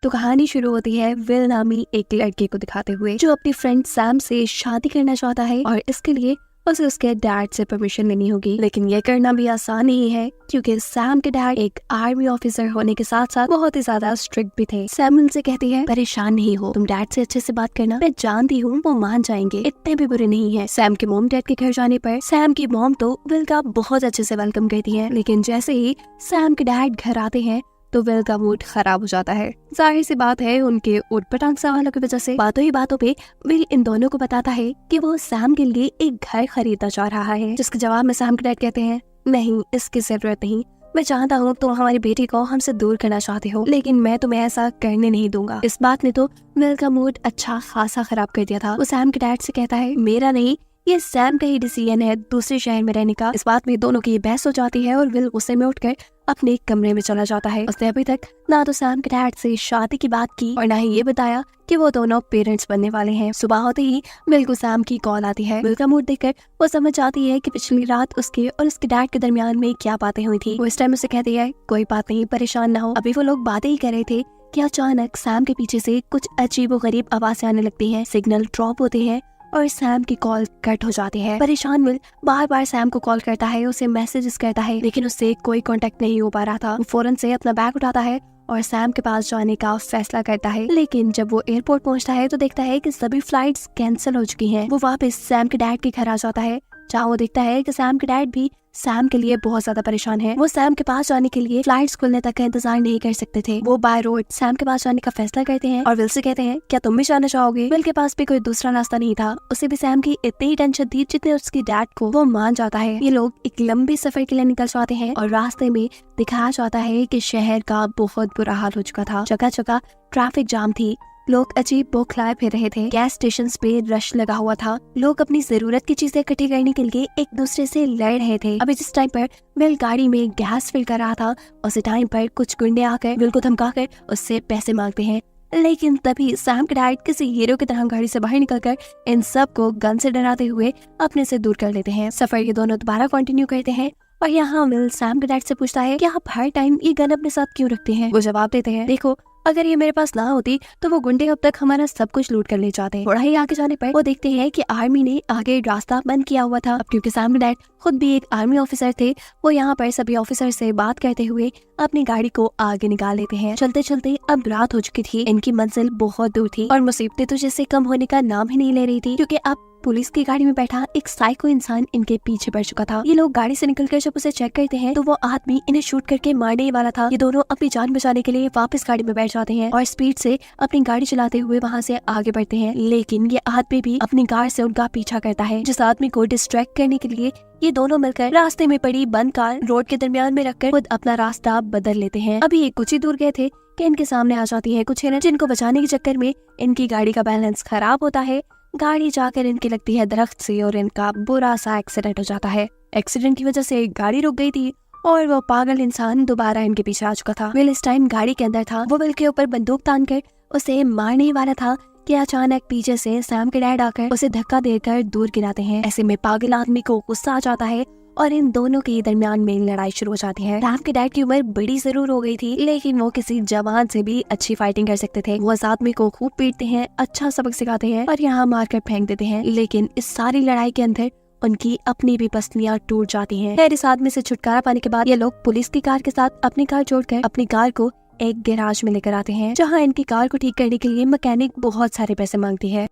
तो कहानी शुरू होती है विल नामी एक लड़के को दिखाते हुए जो अपनी फ्रेंड सैम से शादी करना चाहता है और इसके लिए उसे उसके डैड से परमिशन लेनी होगी। लेकिन ये करना भी आसान नहीं है क्योंकि सैम के डैड एक आर्मी ऑफिसर होने के साथ साथ बहुत ही ज्यादा स्ट्रिक्ट भी थे। सैम उनसे कहती है परेशान नहीं हो, तुम डैड से अच्छे से बात करना, मैं जानती हूँ वो मान जाएंगे, इतने भी बुरे नहीं है। सैम के मॉम डैड के घर जाने पर सैम की मॉम तो विल का बहुत अच्छे से वेलकम करती है, लेकिन जैसे ही सैम के डैड घर आते हैं तो विल का मूड खराब हो जाता है। जाहिर सी बात है उनके उटपटांग सवालों की वजह से बातों ही बातों पे विल इन दोनों को बताता है कि वो सैम के लिए एक घर खरीदना चाह रहा है, जिसके जवाब में सैम के डैड कहते हैं नहीं, इसकी जरूरत नहीं, मैं जानता हूँ तुम हमारी बेटी को हमसे दूर करना चाहते हो, लेकिन मैं तुम्हें ऐसा करने नहीं दूंगा। इस बात ने तो विल का मूड अच्छा खासा खराब कर दिया था। वो सैम के डैड से कहता है मेरा नहीं, ये सैम का ही डिसीजन है दूसरे शहर में रहने का। इस बात में दोनों की बहस हो जाती है और विल गुस्से में उठकर अपने कमरे में चला जाता है। उसने अभी तक ना तो सैम के डैड से शादी की बात की और ना ही ये बताया कि वो दोनों पेरेंट्स बनने वाले हैं। सुबह होते ही विल को सैम की कॉल आती है। विल का मूड देखकर वो समझ जाती है कि पिछली रात उसके और उसके डैड के दरमियान में क्या बातें हुई थी। वो इस टाइम उसे कहती है कोई बात नहीं, परेशान ना हो, अभी वो लोग बातें ही कर रहे थे कि अचानक सैम के पीछे से कुछ अजीबोगरीब आवाजें आने लगती है, सिग्नल ड्रॉप होते हैं और सैम की कॉल कट हो जाती है। परेशान विल बार बार सैम को कॉल करता है, उसे मैसेजेस करता है, लेकिन उससे कोई कांटेक्ट नहीं हो पा रहा था। वो फौरन से अपना बैग उठाता है और सैम के पास जाने का फैसला करता है, लेकिन जब वो एयरपोर्ट पहुंचता है तो देखता है कि सभी फ्लाइट्स कैंसिल हो चुकी हैं। वो वापस सैम के डैड के घर आ जाता है, जहाँ वो देखता है कि सैम के डैड भी सैम के लिए बहुत ज्यादा परेशान है। वो सैम के पास जाने के लिए फ्लाइट्स खुलने तक का इंतजार नहीं कर सकते थे। वो बाय रोड सैम के पास जाने का फैसला करते हैं और विल से कहते हैं क्या तुम भी जाना चाहोगे। विल के पास भी कोई दूसरा रास्ता नहीं था, उसे भी सैम की इतनी ही टेंशन थी जितने उसके डैड को। वो मान जाता है। ये लोग एक लंबी सफर के लिए निकल जाते हैं और रास्ते में दिखाया जाता है कि शहर का बहुत बुरा हाल हो चुका था। जगह जगह ट्रैफिक जाम थी, लोग अजीब बौखलाए फिर रहे थे, गैस स्टेशन पे रश लगा हुआ था, लोग अपनी जरूरत की चीजें इकट्ठी करने के लिए एक दूसरे से लड़ रहे थे। अभी जिस टाइम पर विल गाड़ी में गैस फिल कर रहा था उसी टाइम पर कुछ गुंडे आकर विल को धमकाकर उससे पैसे मांगते हैं, लेकिन तभी सैम के डैड किसी हीरो की तरह गाड़ी से बाहर निकलकर इन सब को गन से डराते हुए अपने से दूर कर लेते हैं। सफर ये दोनों दोबारा कंटिन्यू करते हैं और यहाँ विल सैम के डैड से पूछता है कि आप हर टाइम ये गन अपने साथ क्यों रखते हैं। वो जवाब देते हैं देखो, अगर ये मेरे पास ना होती तो वो गुंडे अब तक हमारा सब कुछ लूट कर ले जाते। थोड़ा ही आगे जाने पर वो देखते हैं कि आर्मी ने आगे रास्ता बंद किया हुआ था। अब क्योंकि सैम के डैड खुद भी एक आर्मी ऑफिसर थे, वो यहाँ पर सभी ऑफिसर से बात करते हुए अपनी गाड़ी को आगे निकाल लेते हैं। चलते चलते अब रात हो चुकी थी, इनकी मंजिल बहुत दूर थी और मुसीबतें तो जैसे कम होने का नाम ही नहीं ले रही थी, क्योंकि अब पुलिस की गाड़ी में बैठा एक साइको इंसान इनके पीछे पड़ चुका था। ये लोग गाड़ी से निकलकर जब उसे चेक करते हैं तो वो आदमी इन्हें शूट करके मारने ही वाला था। ये दोनों अपनी जान बचाने के लिए वापस गाड़ी में बैठ जाते हैं और स्पीड से अपनी गाड़ी चलाते हुए वहाँ से आगे बढ़ते हैं, लेकिन ये आदमी भी अपनी कार से उनका पीछा करता है। जिस आदमी को डिस्ट्रैक्ट करने के लिए ये दोनों मिलकर रास्ते में पड़ी बंद कार रोड के दरमियान में रखकर खुद अपना रास्ता बदल लेते हैं। अभी ये कुछ ही दूर गए थे कि इनके सामने आ जाती है कुछ हिरन, जिनको बचाने के चक्कर में इनकी गाड़ी का बैलेंस खराब होता है। गाड़ी जाकर इनकी लगती है दरख्त से और इनका बुरा सा एक्सीडेंट हो जाता है। एक्सीडेंट की वजह से गाड़ी रुक गई थी और वो पागल इंसान दोबारा इनके पीछे आ चुका था। विल इस टाइम गाड़ी के अंदर था। वो विल के ऊपर बंदूक तान कर उसे मारने ही वाला था कि अचानक पीछे से सैम के डैड आकर उसे धक्का देकर दूर गिराते हैं। ऐसे में पागल आदमी को गुस्सा आ जाता है और इन दोनों के दरमियान में लड़ाई शुरू हो जाती है। सैम के डैड की उम्र बड़ी जरूर हो गई थी, लेकिन वो किसी जवान से भी अच्छी फाइटिंग कर सकते थे। वो उस आदमी को खूब पीटते हैं, अच्छा सबक सिखाते हैं और यहाँ मारकर फेंक देते हैं, लेकिन इस सारी लड़ाई के अंदर उनकी अपनी भी पसलियां टूट जाती हैं। खैर इस आदमी से छुटकारा पाने के बाद ये लोग पुलिस की कार के साथ अपनी कार जोड़कर अपनी कार को एक गैराज में लेकर आते हैं, जहाँ इनकी कार को ठीक करने के लिए मैकेनिक बहुत सारे पैसे मांगती है।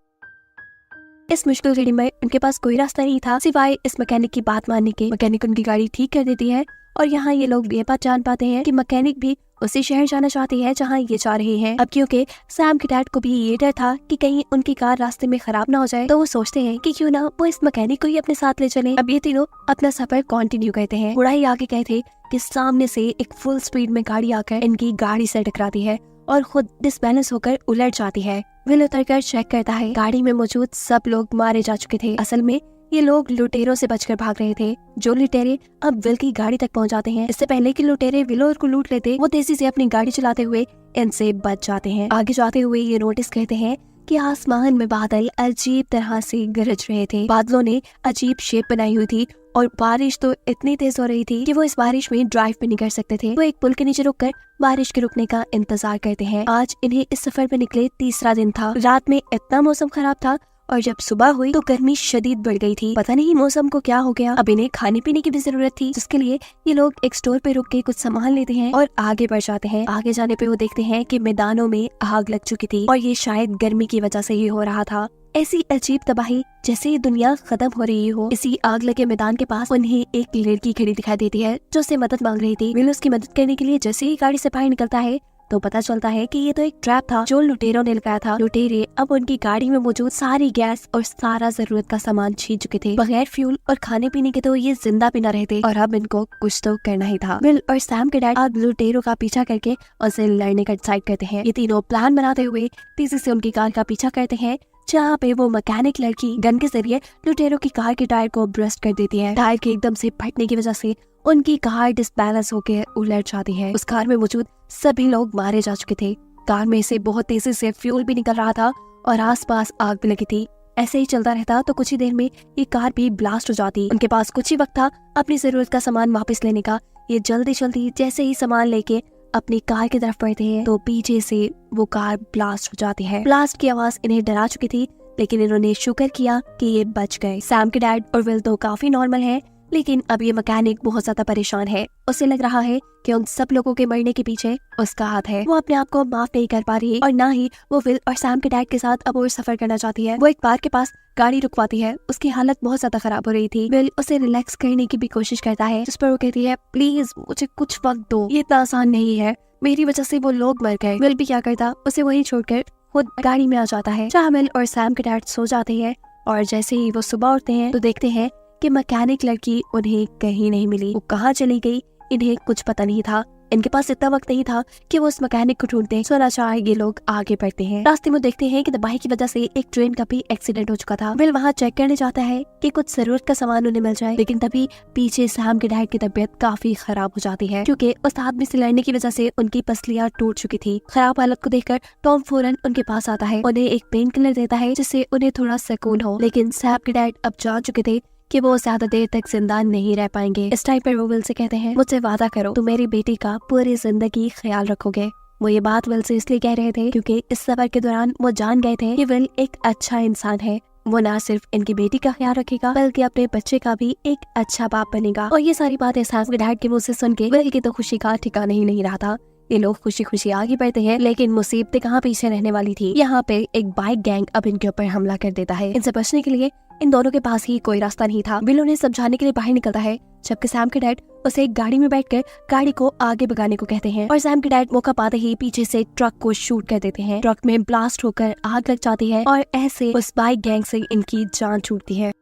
इस मुश्किल घड़ी में उनके पास कोई रास्ता नहीं था सिवाय इस मैकेनिक की बात मानने के। मैकेनिक उनकी गाड़ी ठीक कर देती है और यहाँ ये लोग ये बात जान पाते हैं कि मैकेनिक भी उसी शहर जाना चाहती है जहाँ ये जा रहे हैं। अब क्योंकि सैम के डैड को भी ये डर था कि कहीं उनकी कार रास्ते में खराब ना हो जाए, तो वो सोचते हैं कि क्यों ना वो इस मैकेनिक को ही अपने साथ ले चले। अब ये तीनों अपना सफर कंटिन्यू करते हैं। थोड़ा ही आगे गए थे कि सामने से एक फुल स्पीड में गाड़ी आकर इनकी गाड़ी से टकराती है और खुद डिसबैलेंस होकर उलट जाती है। विल उतरकर चेक करता है, गाड़ी में मौजूद सब लोग मारे जा चुके थे। असल में ये लोग लुटेरों से बचकर भाग रहे थे। जो लुटेरे अब विल की गाड़ी तक पहुंच जाते हैं, इससे पहले कि लुटेरे विल को लूट लेते, वो तेजी से अपनी गाड़ी चलाते हुए इनसे बच जाते हैं। आगे जाते हुए ये नोटिस करते हैं कि आसमान में बादल अजीब तरह से गरज रहे थे। बादलों ने अजीब शेप बनाई हुई थी और बारिश तो इतनी तेज हो रही थी कि वो इस बारिश में ड्राइव भी नहीं कर सकते थे। वो एक पुल के नीचे रुककर बारिश के रुकने का इंतजार करते हैं। आज इन्हें इस सफर पे निकले तीसरा दिन था। रात में इतना मौसम खराब था और जब सुबह हुई तो गर्मी शदीद बढ़ गई थी। पता नहीं मौसम को क्या हो गया। अब इन्हें खाने पीने की भी जरूरत थी, जिसके लिए ये लोग एक स्टोर पे रुक के कुछ सामान लेते हैं और आगे बढ़ जाते हैं। आगे जाने पे वो देखते हैं कि मैदानों में आग लग चुकी थी और ये शायद गर्मी की वजह से ही हो रहा था। ऐसी अजीब तबाही जैसे ये दुनिया खत्म हो रही हो। इसी आग लगे मैदान के पास उन्हें एक लड़की खड़ी दिखाई देती है जो उससे मदद मांग रही थी। विल उसकी मदद करने के लिए जैसे ही गाड़ी से बाहर निकलता है तो पता चलता है कि ये तो एक ट्रैप था जो लुटेरों ने लगाया था। लुटेरे अब उनकी गाड़ी में मौजूद सारी गैस और सारा जरूरत का सामान छीन चुके थे। बगैर फ्यूल और खाने पीने के तो ये जिंदा भी न रहते और अब इनको कुछ तो करना ही था। विल और सैम के डैड अब लुटेरों का पीछा करके उनसे लड़ने का डिसाइड करते हैं। ये तीनों प्लान बनाते हुए तेजी से उनकी कार का पीछा करते हैं, जहाँ पे वो मैकेनिक लड़की गन के जरिए लुटेरों की कार के टायर को ब्रस्ट कर देती है। टायर के एकदम से फटने की वजह से उनकी कार डिसबैलेंस होकर उलट जाती है। उस कार में मौजूद सभी लोग मारे जा चुके थे। कार में से बहुत तेजी से फ्यूल भी निकल रहा था और आसपास आग भी लगी थी। ऐसे ही चलता रहता तो कुछ ही देर में ये कार भी ब्लास्ट हो जाती। उनके पास कुछ ही वक्त था अपनी जरूरत का सामान वापस लेने का। ये जल्दी जल्दी जैसे ही सामान लेके अपनी कार की तरफ बढ़ते हैं तो पीछे से वो कार ब्लास्ट हो जाती है। ब्लास्ट की आवाज इन्हें डरा चुकी थी, लेकिन इन्होंने शुक्र किया कि ये बच गए। सैम के डैड और विल तो काफी नॉर्मल है, लेकिन अब ये मैकेनिक बहुत ज्यादा परेशान है। उसे लग रहा है कि उन सब लोगों के मरने के पीछे उसका हाथ है। वो अपने आप को माफ नहीं कर पा रही और ना ही वो विल और सैम के डैड के साथ अब और सफर करना चाहती है। वो एक बार के पास गाड़ी रुकवाती है। उसकी हालत बहुत ज्यादा खराब हो रही थी। विल उसे रिलैक्स करने की भी कोशिश करता है, जिस पर वो कहती है प्लीज मुझे कुछ वक्त दो, ये इतना आसान नहीं है, मेरी वजह से वो लोग मर गए। विल भी क्या करता, उसे वहीं छोड़कर खुद गाड़ी में आ जाता है। जहाँ विल और सैम के डैड सो जाते हैं और जैसे ही वो सुबह उठते हैं तो देखते हैं कि मैकेनिक लड़की उन्हें कहीं नहीं मिली। वो कहाँ चली गई इन्हें कुछ पता नहीं था। इनके पास इतना वक्त नहीं था कि वो उस मैकेनिक को ढूंढते। सोनाचार ये लोग आगे बढ़ते हैं। रास्ते में देखते हैं कि तबाही की वजह से एक ट्रेन का भी एक्सीडेंट हो चुका था। विल वहाँ चेक करने जाता है कि कुछ जरूरत का सामान उन्हें मिल जाए, लेकिन तभी पीछे सैम के डैड की तबीयत काफी खराब हो जाती है, क्योंकि उस आदमी से लड़ने की वजह से उनकी पसलियां टूट चुकी थी। खराब हालत को देखकर टॉम फौरन उनके पास आता है, उन्हें एक पेन किलर देता है जिससे उन्हें थोड़ा सुकून हो। लेकिन सैम के डैड अब जान चुके थे कि वो ज्यादा देर तक जिंदा नहीं रह पाएंगे। इस टाइम पर वो विल से कहते हैं मुझसे वादा करो तुम मेरी बेटी का पूरी जिंदगी ख्याल रखोगे। वो ये बात विल से इसलिए कह रहे थे क्योंकि इस सफर के दौरान वो जान गए थे कि विल एक अच्छा इंसान है। वो न सिर्फ इनकी बेटी का ख्याल रखेगा बल्कि अपने बच्चे का भी एक अच्छा बाप बनेगा। और ये सारी बातें सैम के डैड के मुंह से सुन के विल की तो खुशी का ठिकाना ही नहीं रहा था। ये लोग खुशी खुशी आगे बढ़ते हैं, लेकिन मुसीबतें कहाँ पीछे रहने वाली थी। यहाँ पे एक बाइक गैंग अब इनके ऊपर हमला कर देता है। इनसे बचने के लिए इन दोनों के पास ही कोई रास्ता नहीं था। विल उन्हें समझाने के लिए बाहर निकलता है, जबकि सैम के डैड उसे एक गाड़ी में बैठकर गाड़ी को आगे भगाने को कहते हैं और सैम के डैड मौका पाते ही पीछे से ट्रक को शूट कर देते हैं। ट्रक में ब्लास्ट होकर आग लग जाती है और ऐसे उस बाइक गैंग से इनकी जान छूटती है।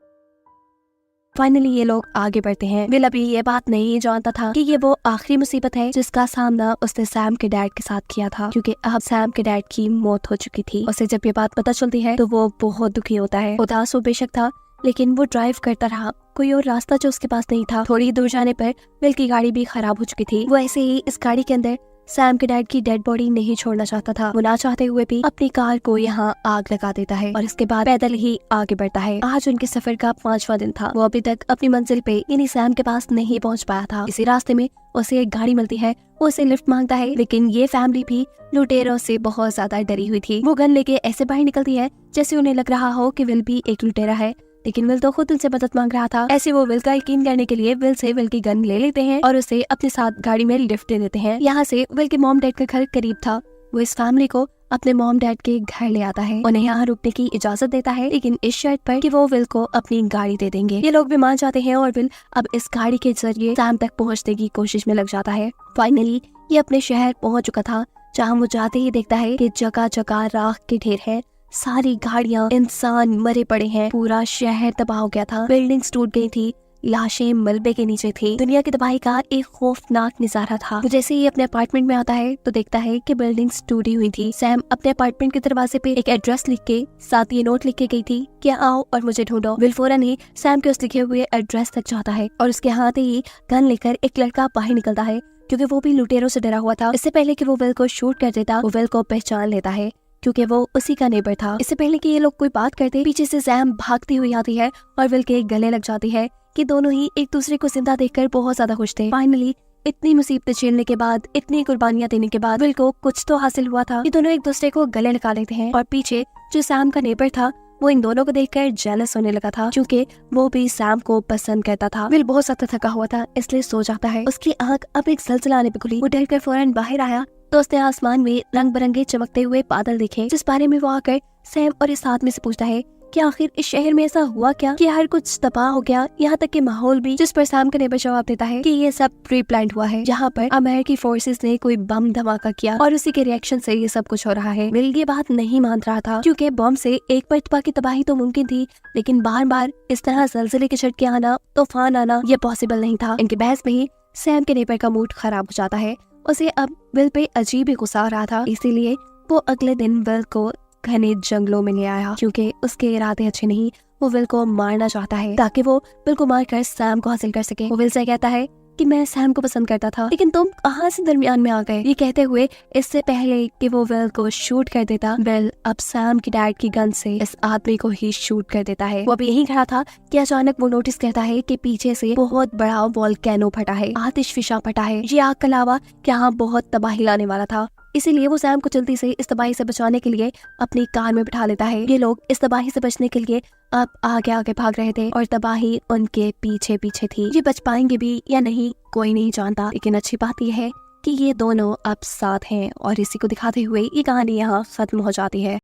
फाइनली ये लोग आगे बढ़ते हैं। विल अभी ये बात नहीं जानता था कि ये वो आखिरी मुसीबत है जिसका सामना उसने सैम के डैड के साथ किया था, क्योंकि अब सैम के डैड की मौत हो चुकी थी। उसे जब ये बात पता चलती है तो वो बहुत दुखी होता है। उदास वो बेशक था, लेकिन वो ड्राइव करता रहा। कोई और रास्ता जो उसके पास नहीं था। थोड़ी दूर जाने पर विल की गाड़ी भी खराब हो चुकी थी। वो ऐसे ही इस गाड़ी के अंदर सैम के डैड की डेड बॉडी नहीं छोड़ना चाहता था। वो ना चाहते हुए भी अपनी कार को यहाँ आग लगा देता है और इसके बाद पैदल ही आगे बढ़ता है। आज उनके सफर का 5वां दिन था। वो अभी तक अपनी मंजिल पे यानी सैम के पास नहीं पहुँच पाया था। इसी रास्ते में उसे एक गाड़ी मिलती है। वो उसे लिफ्ट मांगता है, लेकिन ये फैमिली भी लुटेरों से बहुत ज्यादा डरी हुई थी। वो गन लेके ऐसे बाहर निकलती है जैसे उन्हें लग रहा हो कि विल भी एक लुटेरा है, लेकिन विल तो खुद उनसे मदद मांग रहा था। ऐसे वो विल का यकीन करने के लिए विल से विल की गन ले लेते हैं और उसे अपने साथ गाड़ी में लिफ्ट दे देते हैं। यहाँ से विल के मॉम डैड का घर करीब था। वो इस फैमिली को अपने मॉम डैड के घर ले आता है, उन्हें यहाँ रुकने की इजाजत देता है, लेकिन इस शर्त पर कि वो विल को अपनी गाड़ी दे देंगे। ये लोग भी मान जाते हैं और विल अब इस गाड़ी के जरिए सैम तक पहुँचने की कोशिश में लग जाता है। फाइनली ये अपने शहर पहुँच चुका था, जहाँ वो जाते ही देखता है कि जगह जगह राख के ढेर है। सारी गाड़ियाँ, इंसान मरे पड़े हैं। पूरा शहर तबाह हो गया था। बिल्डिंग्स टूट गई थी, लाशें मलबे के नीचे थी। दुनिया की तबाही का एक खौफनाक नजारा था। वो जैसे ही अपने अपार्टमेंट में आता है तो देखता है कि बिल्डिंग्स टूटी हुई थी। सैम अपने अपार्टमेंट के दरवाजे पे एक एड्रेस लिख के साथ ये नोट लिख के गई थी कि आओ और मुझे ढूंढो। विल फौरन ही सैम के उस लिखे हुए एड्रेस तक जाता है और उसके हाथ ही गन लेकर एक लड़का बाहर निकलता है, क्योंकि वो भी लुटेरों से डरा हुआ था। इससे पहले कि वो विल को शूट कर देता, वो विल को पहचान लेता है। क्योंकि वो उसी का नेबर था। इससे पहले कि ये लोग कोई बात करते, पीछे से सैम भागती हुई आती है और विल के गले लग जाती है कि दोनों ही एक दूसरे को जिंदा देखकर बहुत ज्यादा खुश थे। फाइनली इतनी मुसीबतें झेलने के बाद, इतनी कुर्बानियां देने के बाद विल को कुछ तो हासिल हुआ था कि दोनों एक दूसरे को गले लगा लेते हैं। और पीछे जो सैम का नेबर था वो इन दोनों को देखकर जेलस होने लगा था, क्योंकि वो भी सैम को पसंद करता था। विल बहुत ज्यादा थका हुआ था, इसलिए सो जाता है। उसकी आंख अब एक जलजला आने पे खुली। वो डर कर फौरन बाहर आया तो उसने आसमान में रंग बिरंगे चमकते हुए बादल देखे, जिस बारे में वो आकर सैम और इस आदमी से पूछता है कि आखिर इस शहर में ऐसा हुआ क्या कि हर कुछ तबाह हो गया, यहाँ तक कि माहौल भी। जिस पर सैम का नेबर जवाब देता है कि ये सब प्री प्लान्ड हुआ है, यहाँ पर अमेरिकी फोर्सेस ने कोई बम धमाका किया और उसी के रिएक्शन से ये सब कुछ हो रहा है। विल ये बात नहीं मान रहा था, क्योंकि बम से एक मरतबा की तबाही तो मुमकिन थी, लेकिन बार बार इस तरह जलजले के झटके आना, तूफान आना, ये पॉसिबल नहीं था। इनके बहस में ही सैम के नेबर का मूड खराब हो जाता है। उसे अब विल पे अजीब ही गुस्सा आ रहा था, इसीलिए वो अगले दिन विल को घने जंगलों में ले आया, क्योंकि उसके इरादे अच्छे नहीं। वो विल को मारना चाहता है ताकि वो विल को मारकर सैम को हासिल कर सके। वो विल से कहता है कि मैं सैम को पसंद करता था, लेकिन तुम कहाँ से दरमियान में आ गए। ये कहते हुए इससे पहले कि वो विल को शूट कर देता, विल अब सैम की डैड की गन से इस आदमी को ही शूट कर देता है। वो अभी यहीं खड़ा था कि अचानक वो नोटिस करता है कि पीछे से बहुत बड़ा वोल्केनो फटा है, आतिशफिशा फटा है। ये आग के अलावा यहाँ बहुत तबाही लाने वाला था, इसीलिए वो सैम को जल्दी से इस तबाही से बचाने के लिए अपनी कार में बिठा लेता है। ये लोग इस तबाही से बचने के लिए अब आगे आगे भाग रहे थे और तबाही उनके पीछे पीछे थी। ये बच पाएंगे भी या नहीं कोई नहीं जानता, लेकिन अच्छी बात यह है कि ये दोनों अब साथ हैं। और इसी को दिखाते हुए ये कहानी यहाँ खत्म हो जाती है।